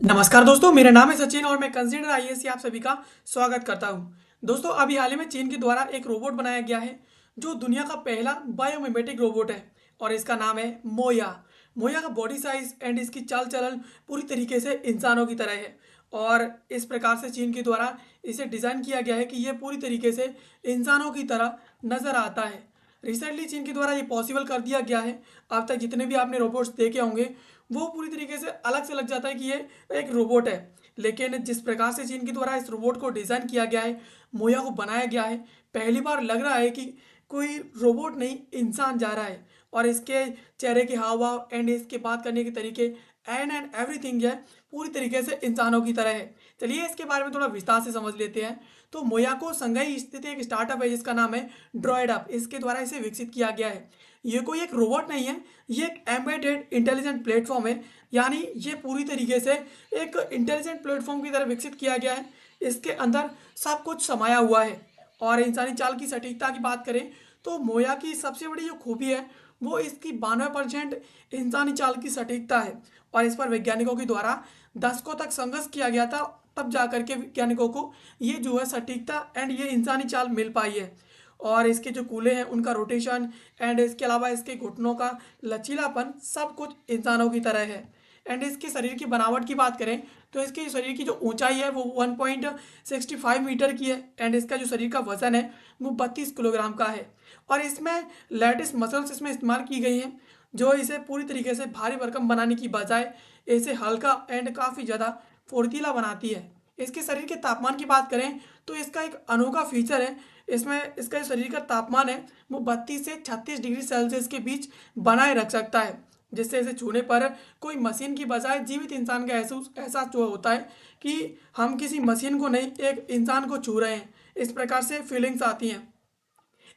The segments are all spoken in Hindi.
नमस्कार दोस्तों, मेरा नाम है सचिन और मैं कंसीडर आईएएस से आप सभी का स्वागत करता हूं। दोस्तों, अभी हाल ही में चीन के द्वारा एक रोबोट बनाया गया है जो दुनिया का पहला बायोमिमेटिक रोबोट है और इसका नाम है मोया। मोया का बॉडी साइज एंड इसकी चाल चलन पूरी तरीके से इंसानों की तरह है और इस प्रकार से चीन के द्वारा इसे डिज़ाइन किया गया है कि यह पूरी तरीके से इंसानों की तरह नज़र आता है। रिसेंटली चीन के द्वारा ये पॉसिबल कर दिया गया है। अब तक जितने भी आपने रोबोट्स देखे होंगे वो पूरी तरीके से अलग से लग जाता है कि ये एक रोबोट है, लेकिन जिस प्रकार से चीन के द्वारा इस रोबोट को डिज़ाइन किया गया है, मोया को बनाया गया है, पहली बार लग रहा है कि कोई रोबोट नहीं इंसान जा रहा है। और इसके चेहरे के हाव भाव एंड इसके बात करने के तरीके एंड एवरीथिंग है पूरी तरीके से इंसानों की तरह है। चलिए इसके बारे में थोड़ा विस्तार से समझ लेते हैं। तो मोया को संघाई स्थित एक स्टार्टअप है जिसका नाम है ड्रॉयड अप, इसके द्वारा इसे विकसित किया गया है। ये कोई एक रोबोट नहीं है, ये एक एम्बेडेड इंटेलिजेंट प्लेटफॉर्म है। यानी ये पूरी तरीके से एक इंटेलिजेंट प्लेटफॉर्म की तरह विकसित किया गया है। इसके अंदर सब कुछ समाया हुआ है। और इंसानी चाल की सटीकता की बात करें तो मोया की सबसे बड़ी जो खूबी है वो इसकी 92% इंसानी चाल की सटीकता है। और इस पर वैज्ञानिकों के द्वारा दशकों तक संघर्ष किया गया था, तब जा करके वैज्ञानिकों को ये जो है सटीकता एंड ये इंसानी चाल मिल पाई है। और इसके जो कूल्हे हैं उनका रोटेशन एंड इसके अलावा इसके घुटनों का लचीलापन सब कुछ इंसानों की तरह है। एंड इसके शरीर की बनावट की बात करें तो इसके शरीर की जो ऊंचाई है वो 1.65 मीटर की है एंड इसका जो शरीर का वजन है वो 32 किलोग्राम का है। और इसमें लेटेस्ट मसल्स इसमें इस्तेमाल की गई हैं जो इसे पूरी तरीके से भारी भरकम बनाने की बजाय इसे हल्का एंड काफ़ी ज़्यादा फुर्तीला बनाती है। इसके शरीर के तापमान की बात करें तो इसका एक अनोखा फीचर है, इसमें इसका जो शरीर का तापमान है वो 32 से 36 डिग्री सेल्सियस के बीच बनाए रख सकता है, जिससे इसे छूने पर कोई मशीन की बजाय जीवित इंसान का एहसास एहसास जो होता है कि हम किसी मशीन को नहीं एक इंसान को छू रहे हैं, इस प्रकार से फीलिंग्स आती हैं।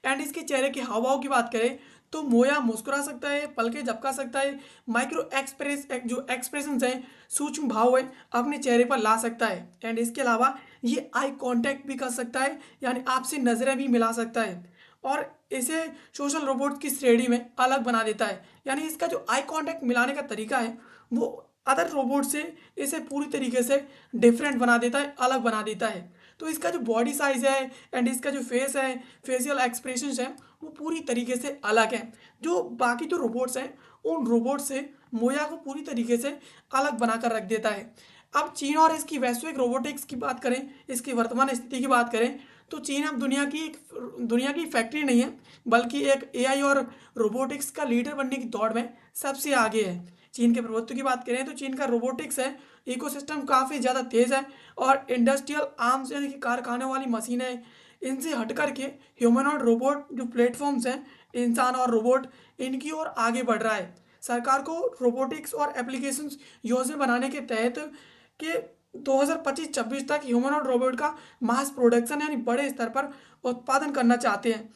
एंड इसके चेहरे के हाव भाव की बात करें तो मोया मुस्कुरा सकता है, पलके झपका सकता है, माइक्रो जो एक्सप्रेशन है, सूक्ष्म भाव है अपने चेहरे पर ला सकता है। एंड इसके अलावा ये आई कांटेक्ट भी कर सकता है, यानी आपसे नज़रें भी मिला सकता है और इसे सोशल रोबोट की श्रेणी में अलग बना देता है। यानी इसका जो आई कांटेक्ट मिलाने का तरीका है वो अदर रोबोट से इसे पूरी तरीके से डिफरेंट बना देता है, अलग बना देता है। तो इसका जो बॉडी साइज है एंड इसका जो फेस है, फेशियल एक्सप्रेशंस हैं वो पूरी तरीके से अलग है। जो बाकी जो रोबोट्स हैं उन रोबोट से मोया को पूरी तरीके से अलग बनाकर रख देता है। अब चीन और इसकी वैश्विक रोबोटिक्स की बात करें, इसकी वर्तमान स्थिति की बात करें तो चीन अब दुनिया की फैक्ट्री नहीं है, बल्कि एक एआई और रोबोटिक्स का लीडर बनने की दौड़ में सबसे आगे है। चीन के प्रभुत्व की बात करें तो चीन का रोबोटिक्स है इकोसिस्टम काफ़ी ज़्यादा तेज़ है और इंडस्ट्रियल आर्म्स यानी कि कारखाने वाली मशीनें इनसे हट करके ह्यूमनॉइड रोबोट जो प्लेटफॉर्म्स हैं, इंसान और रोबोट, इनकी ओर आगे बढ़ रहा है। सरकार को रोबोटिक्स और एप्लीकेशंस योजना बनाने के तहत के 2025-26 तक ह्यूमनॉइड रोबोट का मास प्रोडक्शन यानी बड़े स्तर पर उत्पादन करना चाहते हैं।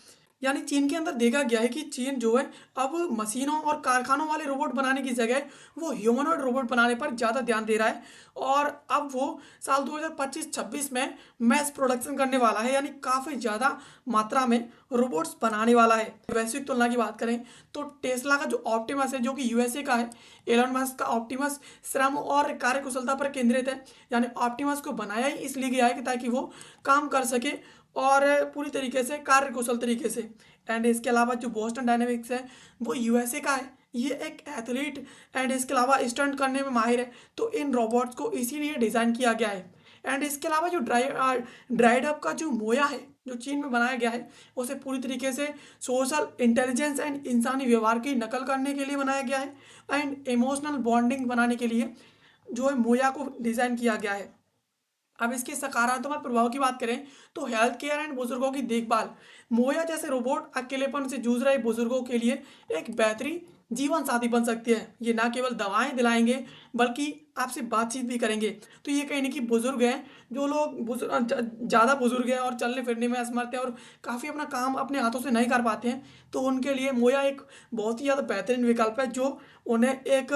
यानी चीन के अंदर देखा गया है कि चीन जो है अब मशीनों और कारखानों वाले रोबोट बनाने की जगह वो ह्यूमनॉइड रोबोट बनाने पर ज़्यादा ध्यान दे रहा है। और अब वो साल 2025-26 में मैस प्रोडक्शन करने वाला है, यानी काफ़ी ज़्यादा मात्रा में रोबोट्स बनाने वाला है। वैश्विक तुलना की बात करें तो टेस्ला का जो ऑप्टिमस है जो कि यूएसए का है, एलन मस्क का ऑप्टिमस श्रम और कार्यकुशलता पर केंद्रित है। यानी ऑप्टिमस को बनाया ही इसलिए गया है कि ताकि वो काम कर सके और पूरी तरीके से कार्य कुशल तरीके से। एंड इसके अलावा जो बोस्टन डायनेमिक्स है वो यूएसए का है, ये एक एथलीट एंड इसके अलावा स्टंट करने में माहिर है, तो इन रोबोट्स को इसीलिए डिज़ाइन किया गया है। एंड इसके अलावा जो ड्राइड अप का जो मोया है जो चीन में बनाया गया है उसे पूरी तरीके से सोशल इंटेलिजेंस एंड इंसानी व्यवहार की नकल करने के लिए बनाया गया है एंड इमोशनल बॉन्डिंग बनाने के लिए जो है मोया को डिज़ाइन किया गया है। अब इसके सकारात्मक प्रभाव की बात करें तो हेल्थ केयर एंड बुजुर्गों की देखभाल, मोया जैसे रोबोट अकेलेपन से जूझ रहे बुजुर्गों के लिए एक बेहतरीन जीवन साथी बन सकती है। ये ना केवल दवाएं दिलाएंगे बल्कि आपसे बातचीत भी करेंगे। तो ये कहीं ना कि बुजुर्ग हैं, जो लोग ज़्यादा बुजुर्ग हैं और चलने फिरने में असमर्थ हैं और काफ़ी अपना काम अपने हाथों से नहीं कर पाते हैं, तो उनके लिए मोया एक बहुत ही ज़्यादा बेहतरीन विकल्प है जो उन्हें एक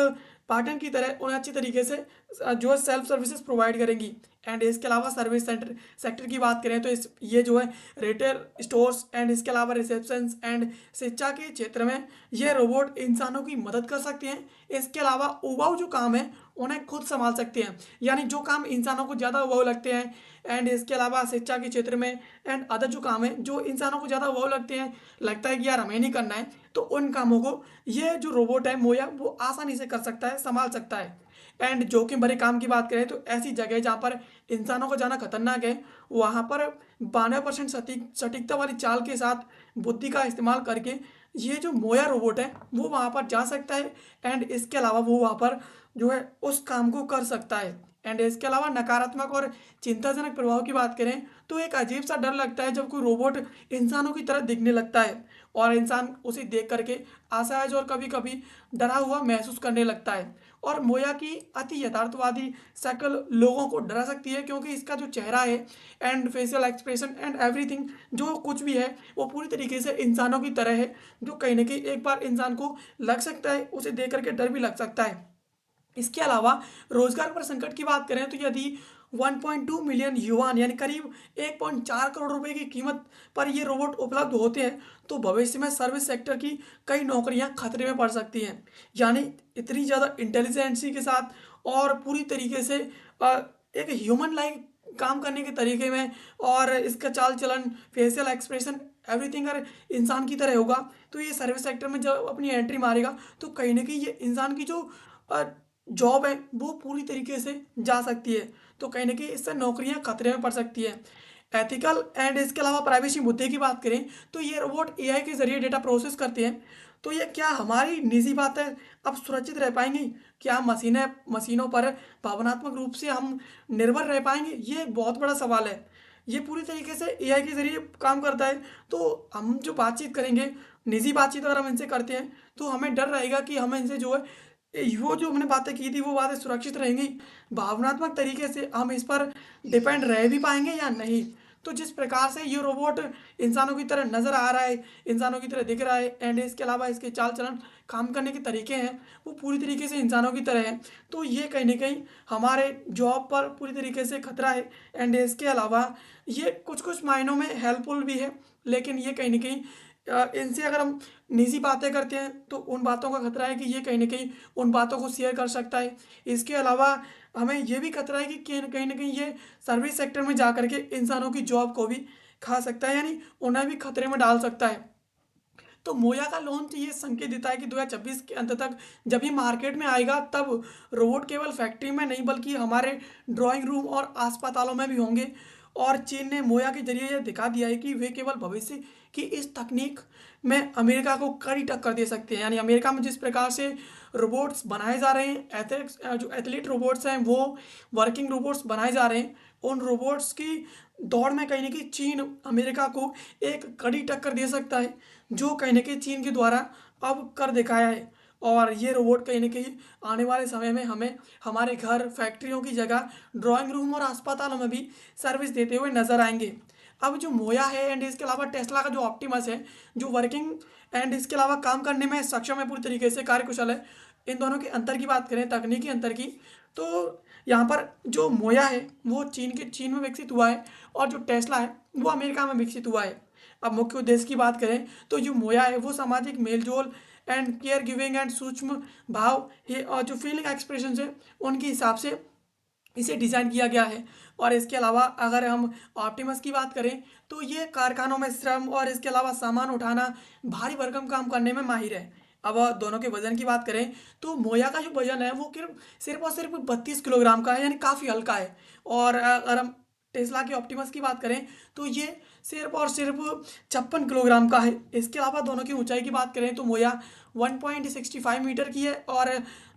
पार्टनर की तरह उन्हें अच्छी तरीके से जो है सेल्फ सर्विसेज प्रोवाइड करेंगी। एंड इसके अलावा सर्विस सेक्टर की बात करें तो इस ये जो है रिटेल स्टोर्स एंड इसके अलावा रिसेप्शन एंड शिक्षा के क्षेत्र में ये रोबोट इंसानों की मदद कर सकते हैं। इसके अलावा उबाऊ जो काम है उन्हें खुद संभाल सकते हैं, यानी जो काम इंसानों को ज़्यादा उबाऊ लगते हैं एंड इसके अलावा शिक्षा के क्षेत्र में एंड अदर जो काम है जो इंसानों को ज़्यादा उबाऊ लगते हैं, लगता है कि यार हमें नहीं करना है, तो उन कामों को ये जो रोबोट है मोया वो आसानी से कर सकता है, संभाल सकता है। एंड जोखिम भरे काम की बात करें तो ऐसी जगह जहाँ पर इंसानों को जाना खतरनाक है वहाँ पर 92% सटीकता वाली चाल के साथ बुद्धि का इस्तेमाल करके ये जो मोया रोबोट है वो वहाँ पर जा सकता है। एंड इसके अलावा वो वहाँ पर जो है उस काम को कर सकता है। एंड इसके अलावा नकारात्मक और चिंताजनक प्रभाव की बात करें तो एक अजीब सा डर लगता है जब कोई रोबोट इंसानों की तरह दिखने लगता है और इंसान उसे देख करके असहज और कभी कभी डरा हुआ महसूस करने लगता है। और मोया की अति यथार्थवादी शक्ल लोगों को डरा सकती है क्योंकि इसका जो चेहरा है and facial expression and everything जो कुछ भी है वो पूरी तरीके से इंसानों की तरह है, जो कहीं ना कहीं एक बार इंसान को लग सकता है, उसे देख करके डर भी लग सकता है। इसके अलावा रोजगार पर संकट की बात करें तो यदि 1.2 मिलियन युवान यानी करीब 1.4 करोड़ रुपए की कीमत पर ये रोबोट उपलब्ध होते हैं तो भविष्य में सर्विस सेक्टर की कई नौकरियां खतरे में पड़ सकती हैं। यानी इतनी ज़्यादा इंटेलिजेंसी के साथ और पूरी तरीके से एक ह्यूमन लाइक काम करने के तरीके में और इसका चाल चलन फेशियल एक्सप्रेशन एवरीथिंग अगर इंसान की तरह होगा तो ये सर्विस सेक्टर में जब अपनी एंट्री मारेगा तो कहीं ना कहीं ये इंसान की जो जॉब है वो पूरी तरीके से जा सकती है। तो कहीं ना कहीं इससे नौकरियां खतरे में पड़ सकती है। एथिकल एंड इसके अलावा प्राइवेसी मुद्दे की बात करें तो ये रोबोट एआई के जरिए डेटा प्रोसेस करते हैं, तो ये क्या हमारी निजी बातें अब सुरक्षित रह पाएंगी? क्या मशीनों पर भावनात्मक रूप से हम निर्भर रह पाएंगे? ये एक बहुत बड़ा सवाल है। ये पूरी तरीके से एआई के जरिए काम करता है, तो हम जो बातचीत करेंगे, निजी बातचीत अगर हम इनसे करते हैं तो हमें डर रहेगा कि हमें इनसे जो है वो जो हमने बातें की थी वो बातें सुरक्षित रहेंगी, भावनात्मक तरीके से हम इस पर डिपेंड रह भी पाएंगे या नहीं। तो जिस प्रकार से ये रोबोट इंसानों की तरह नज़र आ रहा है, इंसानों की तरह दिख रहा है एंड इसके अलावा इसके चाल चलन काम करने के तरीके हैं वो पूरी तरीके से इंसानों की तरह है, तो ये कहीं ना कहीं हमारे जॉब पर पूरी तरीके से खतरा है। एंड इसके अलावा ये कुछ कुछ मायनों में हेल्पफुल भी है, लेकिन ये कहीं ना कहीं इनसे अगर हम निजी बातें करते हैं तो उन बातों का खतरा है कि ये कहीं ना कहीं उन बातों को शेयर कर सकता है। इसके अलावा हमें ये भी खतरा है कि कहीं ना कहीं ये सर्विस सेक्टर में जा करके इंसानों की जॉब को भी खा सकता है, यानी उन्हें भी खतरे में डाल सकता है। तो मोया का लॉन्च ये संकेत देता है कि 2026 के अंत तक जब ये मार्केट में आएगा तब रोबोट केवल फैक्ट्री में नहीं बल्कि हमारे ड्राइंग रूम और अस्पतालों में भी होंगे। और चीन ने मोया के जरिए यह दिखा दिया है कि वे केवल भविष्य की इस तकनीक में अमेरिका को कड़ी टक्कर दे सकते हैं। यानी अमेरिका में जिस प्रकार से रोबोट्स बनाए जा रहे हैं, एथलेट्स जो एथलीट रोबोट्स हैं वो वर्किंग रोबोट्स बनाए जा रहे हैं, उन रोबोट्स की दौड़ में कहीं ना कहीं चीन अमेरिका को एक कड़ी टक्कर दे सकता है, जो कहीं ना कहीं चीन के द्वारा अब कर दिखाया है। और ये रोबोट कहीं ना कहीं आने वाले समय में हमें हमारे घर फैक्ट्रियों की जगह ड्राइंग रूम और अस्पतालों में भी सर्विस देते हुए नजर आएंगे। अब जो मोया है एंड इसके अलावा टेस्ला का जो ऑप्टिमस है जो वर्किंग एंड इसके अलावा काम करने में सक्षम है, पूरी तरीके से कार्यकुशल है, इन दोनों के अंतर की बात करें, तकनीकी अंतर की, तो यहाँ पर जो मोया है वो चीन में विकसित हुआ है और जो टेस्ला है वो अमेरिका में विकसित हुआ है। अब मुख्य उद्देश्य की बात करें तो जो मोया है वो सामाजिक मेलजोल एंड केयर गिविंग एंड सूक्ष्म भाव ये और जो फीलिंग एक्सप्रेशन है उनके हिसाब से इसे डिज़ाइन किया गया है। और इसके अलावा अगर हम ऑप्टिमस की बात करें तो ये कारखानों में श्रम और इसके अलावा सामान उठाना, भारी भरकम काम करने में माहिर है। अब दोनों के वजन की बात करें तो मोया का जो वजन है वो सिर्फ और सिर्फ 32 किलोग्राम का है, यानी काफ़ी हल्का है। और अगर हम टेस्ला की ऑप्टिमस की बात करें तो ये सिर्फ और सिर्फ 56 किलोग्राम का है। इसके अलावा दोनों की ऊंचाई की बात करें तो मोया 1.65 मीटर की है और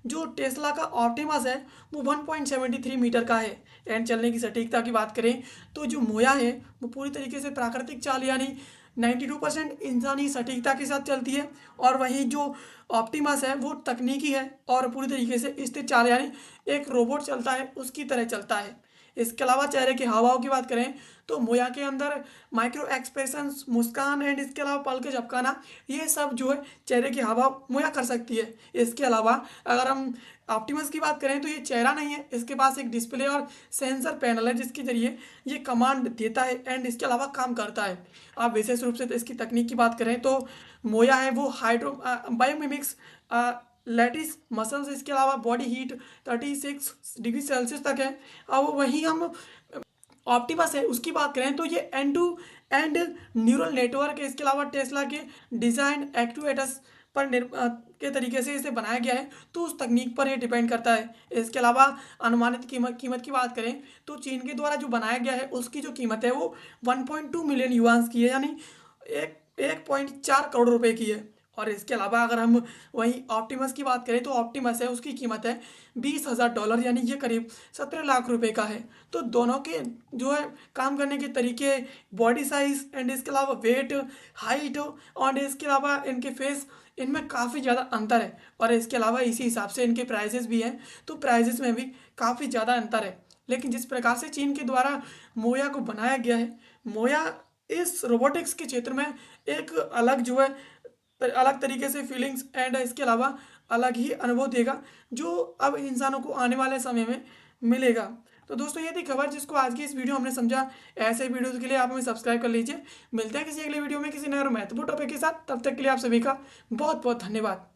जो टेस्ला का ऑप्टिमस है वो 1.73 मीटर का है। एंड चलने की सटीकता की बात करें तो जो मोया है वो पूरी तरीके से प्राकृतिक चाल यानी 92% इंसानी सटीकता के साथ चलती है, और वहीं जो ऑप्टिमस है वो तकनीकी है और पूरी तरीके से स्थिर चाल यानी एक रोबोट चलता है उसकी तरह चलता है। इसके अलावा चेहरे के हाव भाव की बात करें तो मोया के अंदर माइक्रो एक्सप्रेशंस, मुस्कान एंड इसके अलावा पल के झपकाना, ये सब जो है चेहरे के हाव भाव मोया कर सकती है। इसके अलावा अगर हम ऑप्टिमस की बात करें तो ये चेहरा नहीं है, इसके पास एक डिस्प्ले और सेंसर पैनल है जिसके जरिए ये कमांड देता है एंड इसके अलावा काम करता है। आप विशेष रूप से तो इसकी तकनीक की बात करें तो मोया है वो हाइड्रो बायोमिमिक्स लैटिस मसल्स, इसके अलावा बॉडी हीट 36 डिग्री सेल्सियस तक है। अब वहीं हम ऑप्टिमस है उसकी बात करें तो ये end to end neural network है, इसके अलावा टेस्ला के डिजाइन एक्ट्यूएटर्स पर के तरीके से इसे बनाया गया है, तो उस तकनीक पर ये डिपेंड करता है। इसके अलावा अनुमानित कीमत की बात करें तो चीन के द्वारा जो बनाया गया है उसकी जो कीमत है वो 1.2 मिलियन युआन्स की है, यानी 1.4 करोड़ रुपए की है। और इसके अलावा अगर हम वहीं ऑप्टिमस की बात करें तो ऑप्टिमस है उसकी कीमत है $20,000, यानी ये करीब 17 लाख रुपए का है। तो दोनों के जो है काम करने के तरीके, बॉडी साइज एंड इसके अलावा वेट, हाइट और इसके अलावा इनके फेस, इनमें काफ़ी ज़्यादा अंतर है। और इसके अलावा इसी हिसाब से इनके प्राइजेस भी हैं, तो प्राइजेस में भी काफ़ी ज़्यादा अंतर है। लेकिन जिस प्रकार से चीन के द्वारा मोया को बनाया गया है, मोया इस रोबोटिक्स के क्षेत्र में एक अलग जो है अलग तरीके से फीलिंग्स एंड इसके अलावा अलग ही अनुभव देगा, जो अब इंसानों को आने वाले समय में मिलेगा। तो दोस्तों ये थी खबर जिसको आज की इस वीडियो हमने समझा। ऐसे वीडियोस के लिए आप हमें सब्सक्राइब कर लीजिए। मिलते हैं किसी अगले वीडियो में किसी नए और महत्वपूर्ण टॉपिक के साथ, तब तक के लिए आप सभी का बहुत बहुत धन्यवाद।